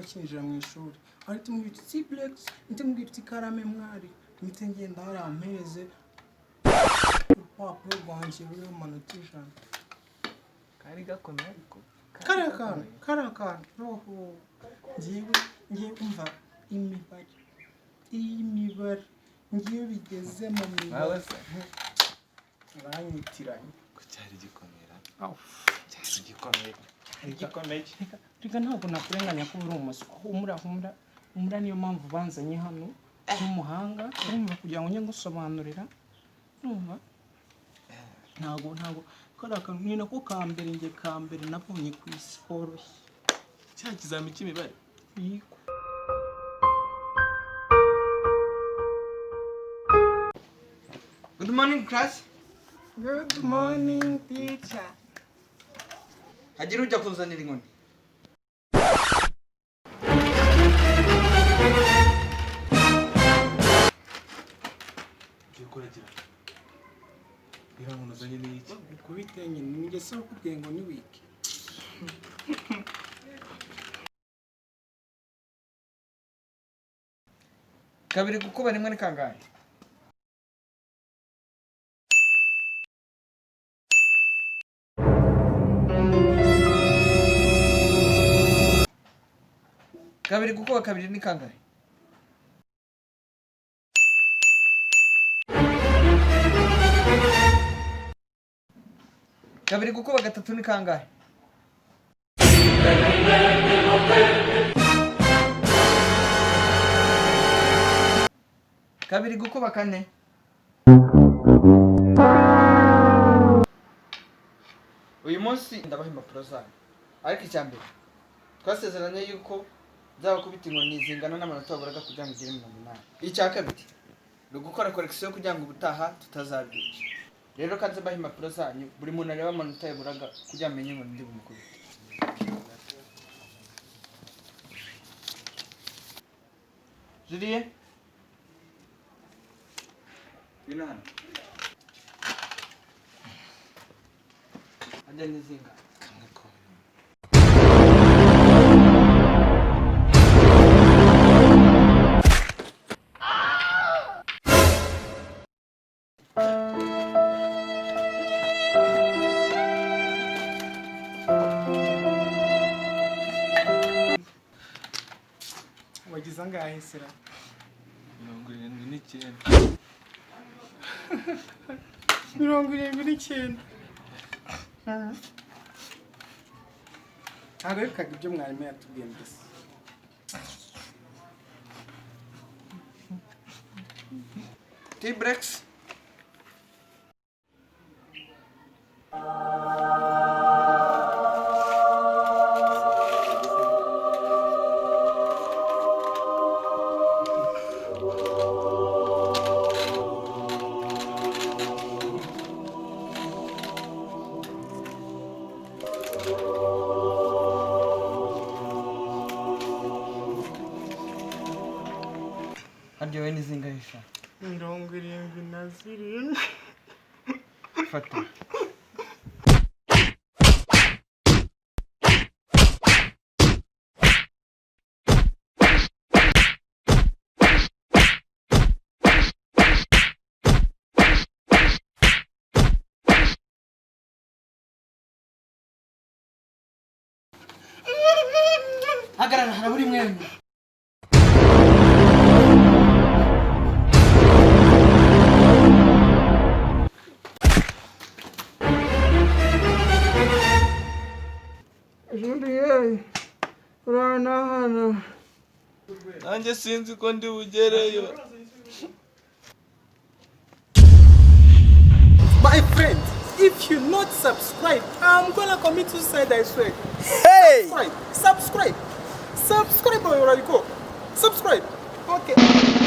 kinjira mu ishuri ari tumwita Ciplex ntimubwira uti karame mwari mite ngenda hari ampeze urupapuro rwanjye ruriho amanota ijana kari gakomeye ariko karakana roho ngiye umva imibare ngiye bigeze mu mibare uranyitiranye ko cyari gikomera cyari gikomeye reka ntabwo nakurenganya ko uri umuswa humura niyo mpamvu banzanye hano nk'umuhanga urumva kugira ngo njye ngusobanurira urumva ntabwo kariya kantu ni nako kambere nabonye ku isi koroshye cya kizami cy'imibare yiko. Good morning, class. Good morning, teacher. Hagira ujya kunzanira inkoni. kuragira ira ngo nazanye n'iki kubitenye nigese ukubwiye ngo ni wiki kabiri gukuba rimwe ni kangahe? Kabiri gukuba kabiri ni kangahe? Kabiri gukuba gatatu ni kangahe? Kabiri gukuba kane? Uyu munsi ndabaha impapuro zanyu. Ariko icyambere twasezeranye yuko nzabakubita inkoni zingana n'amanota baburaga kugira ngo ugere 80. Icya kabiri ni ugukora korekisiyo kugira ngo ubutaha tutazabyica. Rero kanze baha impapuro zanyu buri muntu areba amanota yaburaga kugira ngo amenye ngo ndi bumukubite. Julie Bino hano. Ajya nizinga. wagize angahe sera 79 arekaga ibyo mwarimu yatubwiye mbese T-Brex Hadi wewe nizingaisha 77 fata hagarara haraburi mwemwe urana hano nanjye sinzi ko ndi bugereyo. My friend, if you not subscribe, I'm gonna commit suicide, I swear. Hey! Subscribe, or you go. Subscribe. Okay.